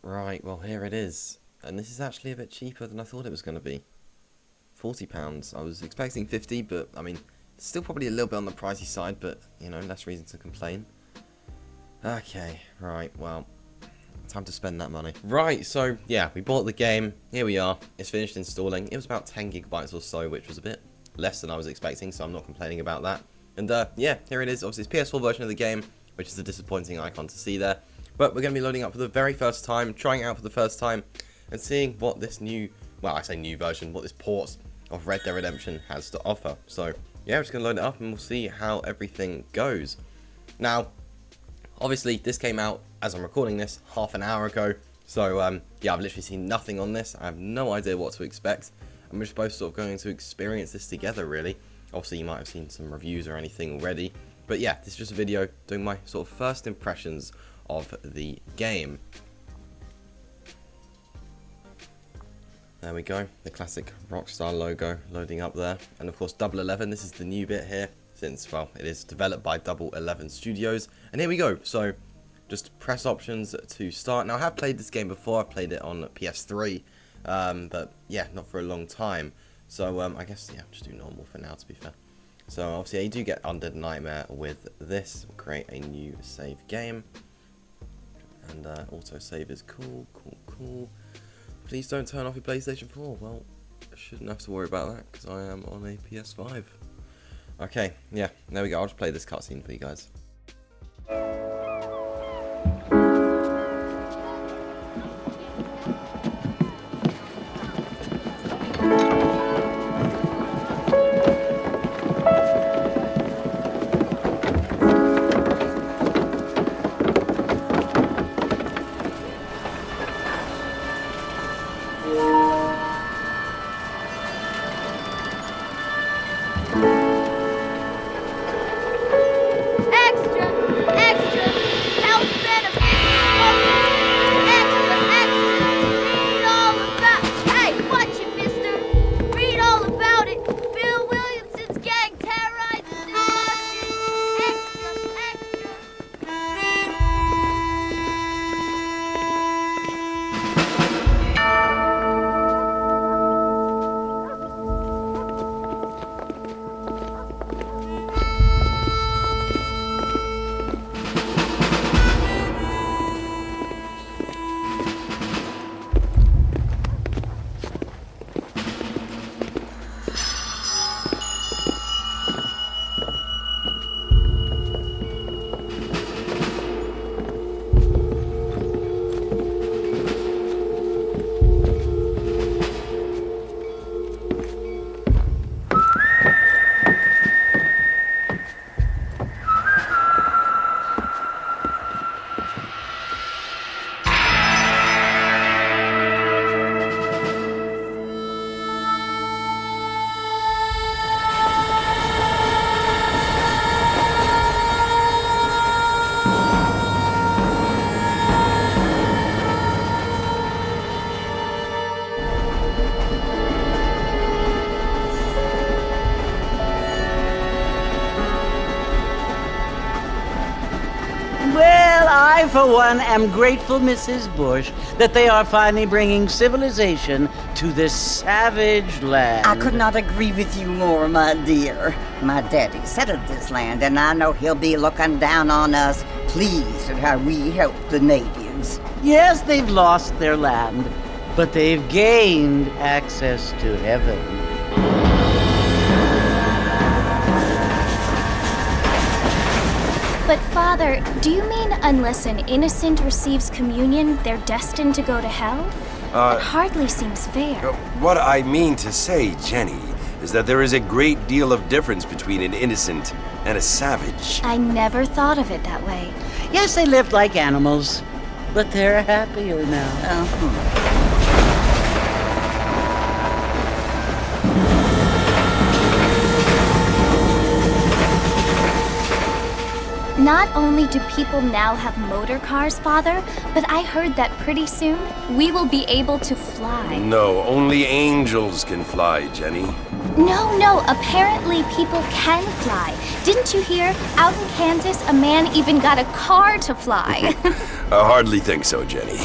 Right, well here it is. And this is actually a bit cheaper than I thought it was going to be. £40. I was expecting 50, but I mean, still probably a little bit on the pricey side, but you know, less reason to complain. Okay, right, well, time to spend that money. Right, so yeah, we bought the game. Here we are. It's finished installing. It was about 10 gigabytes or so, which was a bit less than I was expecting, so I'm not complaining about that. And yeah, here it is. Obviously, it's PS4 version of the game, which is a disappointing icon to see there. But we're going to be loading up for the very first time, trying it out for the first time, and seeing what this new, well, I say new version, what this port of Red Dead Redemption has to offer. So yeah, we're just going to load it up and we'll see how everything goes. Now, obviously, this came out, as I'm recording this, half an hour ago. So yeah, I've literally seen nothing on this. I have no idea what to expect. And we're just both sort of going to experience this together, really. Obviously, you might have seen some reviews or anything already. But yeah, this is just a video doing my sort of first impressions of the game. There we go, the classic Rockstar logo loading up there. And of course, 011, this is the new bit here, since, well, it is developed by 011 Studios. And here we go, so just press options to start. Now, I have played this game before, I've played it on PS3, but yeah, not for a long time. So I guess, yeah, just do normal for now, to be fair. So obviously, you do get Undead Nightmare with this. We'll create a new save game. And autosave is cool. Please don't turn off your PlayStation 4. Well, I shouldn't have to worry about that because I am on a PS5. Okay, yeah, there we go. I'll just play this cutscene for you guys. I, for one, am grateful, Mrs. Bush, that they are finally bringing civilization to this savage land. I could not agree with you more, my dear. My daddy settled this land, and I know he'll be looking down on us, pleased at how we help the natives. Yes, they've lost their land, but they've gained access to heaven. But Father, do you mean unless an innocent receives communion, they're destined to go to hell? That hardly seems fair. What I mean to say, Jenny, is that there is a great deal of difference between an innocent and a savage. I never thought of it that way. Yes, they lived like animals, but they're happier now. Not only do people now have motor cars, Father, but I heard that pretty soon we will be able to fly. No, only angels can fly, Jenny. No, apparently people can fly. Didn't you hear? Out in Kansas, a man even got a car to fly. I hardly think so, Jenny.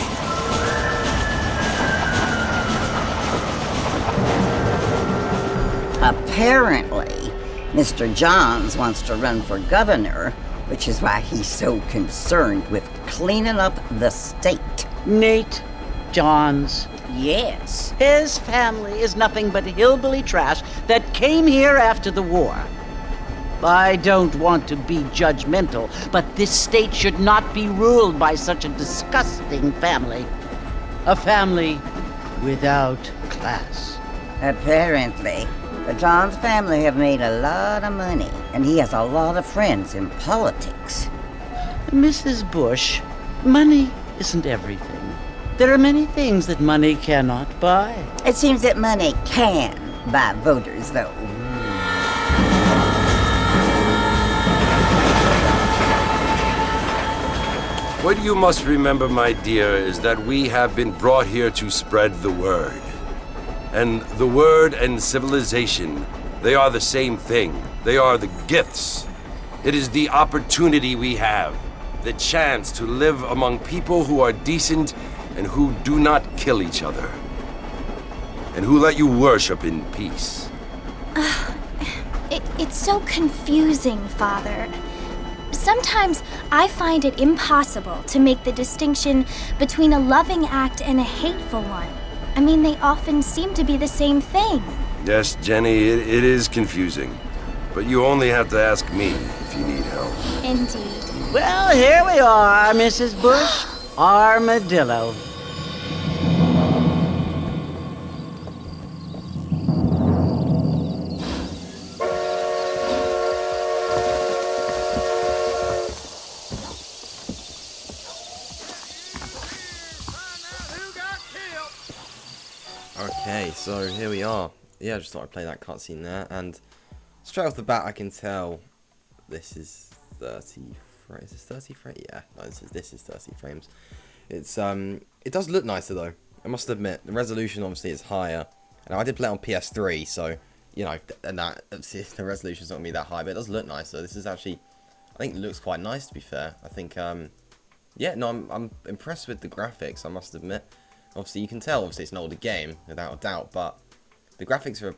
Apparently, Mr. Johns wants to run for governor, which is why he's so concerned with cleaning up the state. Nate Johns. Yes. His family is nothing but hillbilly trash that came here after the war. I don't want to be judgmental, but this state should not be ruled by such a disgusting family. A family without class. Apparently, the Johns family have made a lot of money, and he has a lot of friends in politics. Mrs. Bush, money isn't everything. There are many things that money cannot buy. It seems that money can buy voters, though. What you must remember, my dear, is that we have been brought here to spread the word. And the word and civilization, they are the same thing. They are the gifts. It is the opportunity we have, the chance to live among people who are decent and who do not kill each other, and who let you worship in peace. It's so confusing, Father. Sometimes I find it impossible to make the distinction between a loving act and a hateful one. I mean, they often seem to be the same thing. Yes, Jenny, it is confusing. But you only have to ask me if you need help. Indeed. Well, here we are, Mrs. Bush. Armadillo. Okay, so here we are. Yeah, I just thought I'd play that cutscene there, and straight off the bat I can tell this is 30 frames. Is this 30 frames? Yeah, no, this is 30 frames. It's it does look nicer though. I must admit, the resolution obviously is higher. Now I did play it on PS3, so you know, and that the resolution's not gonna be that high, but it does look nicer. This is actually, I think, it looks quite nice to be fair. I think yeah, no, I'm impressed with the graphics. I must admit. Obviously, you can tell, obviously, it's an older game, without a doubt, but the graphics are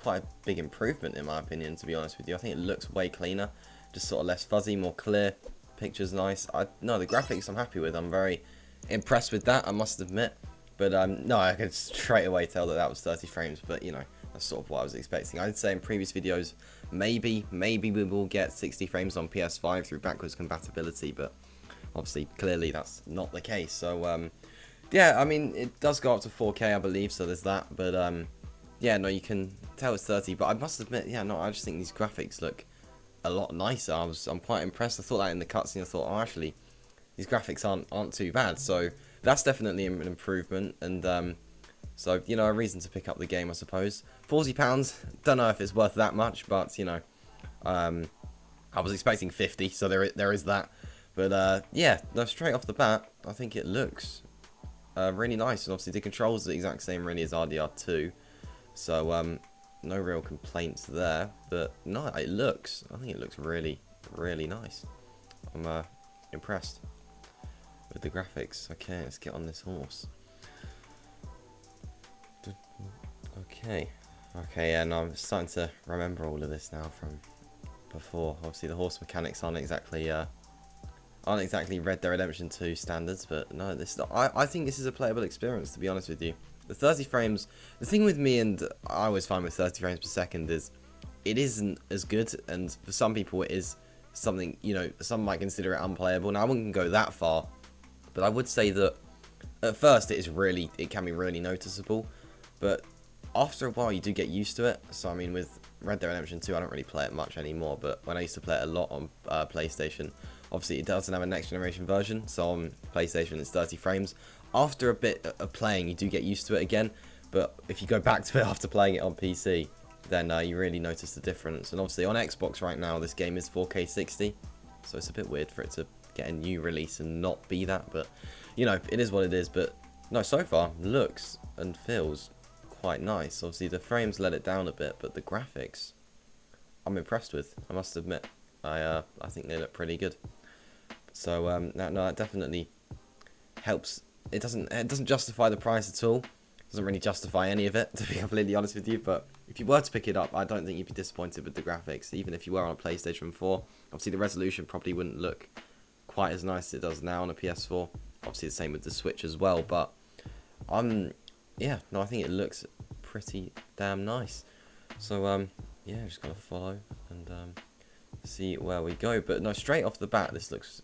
quite a big improvement, in my opinion, to be honest with you. I think it looks way cleaner, just sort of less fuzzy, more clear, picture's nice. No, the graphics I'm happy with, I'm very impressed with that, I must admit. But, no, I could straight away tell that was 30 frames, but, you know, that's sort of what I was expecting. I'd say in previous videos, maybe we will get 60 frames on PS5 through backwards compatibility, but obviously, clearly, that's not the case, so, yeah, I mean, it does go up to 4K, I believe, so there's that, but, yeah, no, you can tell it's 30, but I must admit, yeah, no, I just think these graphics look a lot nicer. I'm quite impressed. I thought that in the cutscene, I thought, oh, actually, these graphics aren't too bad, so that's definitely an improvement, and, so, you know, a reason to pick up the game, I suppose. £40, don't know if it's worth that much, but, you know, I was expecting 50, so there is that, but, yeah, no, straight off the bat, I think it looks really nice, and obviously the controls are the exact same really as RDR2, so no real complaints there, but no, I think it looks really nice. I'm impressed with the graphics. Okay, let's get on this horse. Okay, yeah, no, I'm starting to remember all of this now from before. Obviously the horse mechanics aren't exactly Red Dead Redemption 2 standards, but no, I think this is a playable experience, to be honest with you. The 30 frames, the thing with me, and I always find with 30 frames per second, is it isn't as good, and for some people it is something, you know, some might consider it unplayable. Now I wouldn't go that far, but I would say that at first it can be really noticeable, but after a while you do get used to it. So I mean, with Red Dead Redemption 2 I don't really play it much anymore, but when I used to play it a lot on PlayStation, obviously it doesn't have a next generation version, so on PlayStation it's 30 frames. After a bit of playing you do get used to it again, but if you go back to it after playing it on PC, then you really notice the difference. And obviously on Xbox right now this game is 4K 60, so it's a bit weird for it to get a new release and not be that, but you know, it is what it is. But no, so far looks and feels quite nice. Obviously the frames let it down a bit, but the graphics I'm impressed with, I must admit. I think they look pretty good. So that definitely helps. It doesn't justify the price at all. doesn't really justify any of it, to be completely honest with you. But if you were to pick it up, I don't think you'd be disappointed with the graphics, even if you were on a PlayStation 4. Obviously, the resolution probably wouldn't look quite as nice as it does now on a PS4. Obviously, the same with the Switch as well. But yeah, no, I think it looks pretty damn nice. So yeah, just gotta follow and see where we go. But no, straight off the bat, this looks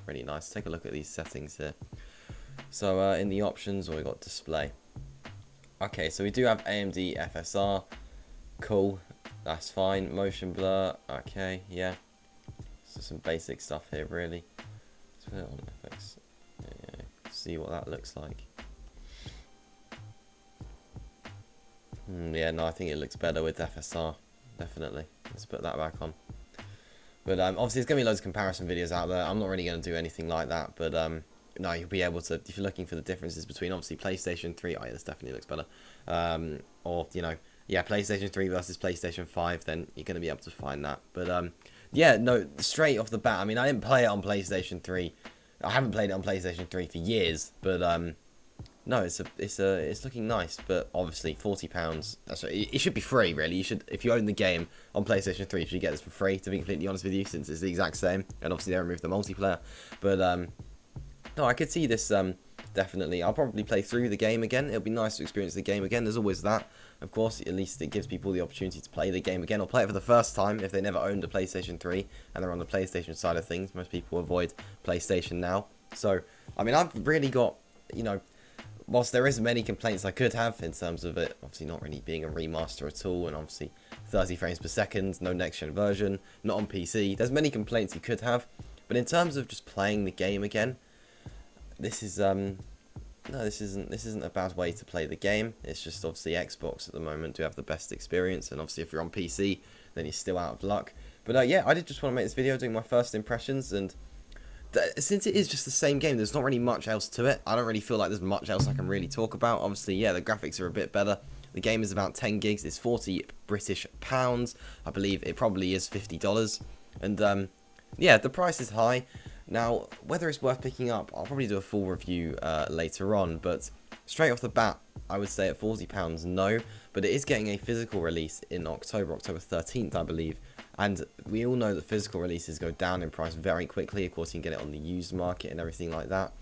really nice. Take a look at these settings here. So in the options, we got display. Okay, so we do have AMD FSR. Cool, that's fine. Motion blur. Okay, yeah. So some basic stuff here, really. Let's put it on FX. Yeah, see what that looks like. Yeah, no, I think it looks better with FSR. Definitely. Let's put that back on. But obviously, there's going to be loads of comparison videos out there. I'm not really going to do anything like that. But no, you'll be able to, if you're looking for the differences between, obviously, PlayStation 3. Oh, yeah, this definitely looks better. Or, you know, yeah, PlayStation 3 versus PlayStation 5, then you're going to be able to find that. But, yeah, no, straight off the bat, I mean, I didn't play it on PlayStation 3. I haven't played it on PlayStation 3 for years. But, no, it's looking nice, but obviously £40. That's right, it should be free, really. You should, if you own the game on PlayStation 3, you should get this for free. To be completely honest with you, since it's the exact same, and obviously they removed the multiplayer. But no, I could see this definitely. I'll probably play through the game again. It'll be nice to experience the game again. There's always that, of course. At least it gives people the opportunity to play the game again, or play it for the first time if they never owned a PlayStation 3 and they're on the PlayStation side of things. Most people avoid PlayStation now. So, I mean, I've really got, you know, whilst there is many complaints I could have in terms of it obviously not really being a remaster at all, and obviously 30 frames per second, no next gen version, not on PC, there's many complaints you could have, but in terms of just playing the game again, this is no, this isn't a bad way to play the game. It's just obviously Xbox at the moment do have the best experience, and obviously if you're on PC then you're still out of luck. But yeah, I did just want to make this video doing my first impressions, and since it is just the same game, there's not really much else to it. I don't really feel like there's much else I can really talk about. Obviously, yeah, the graphics are a bit better. The game is about 10 gigs. It's 40 British pounds. I believe it probably is $50. And yeah, the price is high. Now, whether it's worth picking up, I'll probably do a full review later on. But straight off the bat, I would say at £40, no. But it is getting a physical release in October 13th, I believe. And we all know that physical releases go down in price very quickly. Of course, you can get it on the used market and everything like that.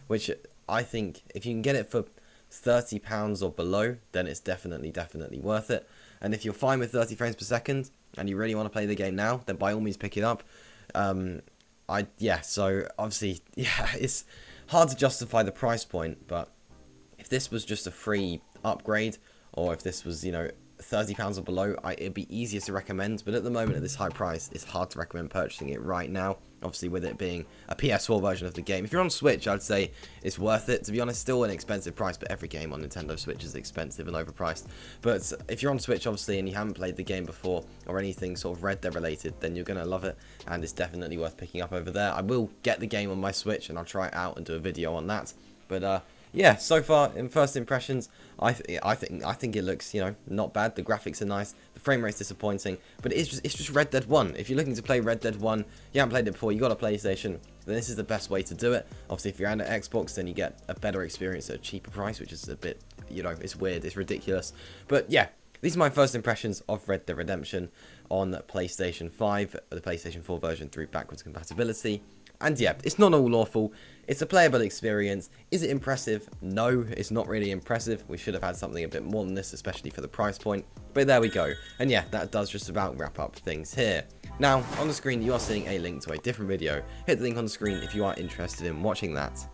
Which I think, if you can get it for £30 or below, then it's definitely worth it. And if you're fine with 30 frames per second, and you really want to play the game now, then by all means pick it up. Yeah, so obviously, yeah, it's hard to justify the price point. But if this was just a free upgrade, or if this was, you know, £30 or below, it'd be easier to recommend, but at the moment at this high price, it's hard to recommend purchasing it right now, obviously with it being a PS4 version of the game. If you're on Switch, I'd say it's worth it. To be honest, still an expensive price, but every game on Nintendo Switch is expensive and overpriced. But if you're on Switch, obviously, and you haven't played the game before, or anything sort of Red Dead related, then you're going to love it, and it's definitely worth picking up over there. I will get the game on my Switch, and I'll try it out and do a video on that. But yeah, so far in first impressions, I think it looks, you know, not bad. The graphics are nice. The frame rate's disappointing, but it's just Red Dead 1. If you're looking to play Red Dead 1, you haven't played it before, you got a PlayStation, then this is the best way to do it. Obviously, if you're on an Xbox, then you get a better experience at a cheaper price, which is a bit, you know, it's weird, it's ridiculous. But yeah, these are my first impressions of Red Dead Redemption on PlayStation 5, the PlayStation 4 version through backwards compatibility. And yeah, it's not all awful. It's a playable experience. Is it impressive? No, it's not really impressive. We should have had something a bit more than this, especially for the price point. But there we go. And yeah, that does just about wrap up things here. Now, on the screen, you are seeing a link to a different video. Hit the link on the screen if you are interested in watching that.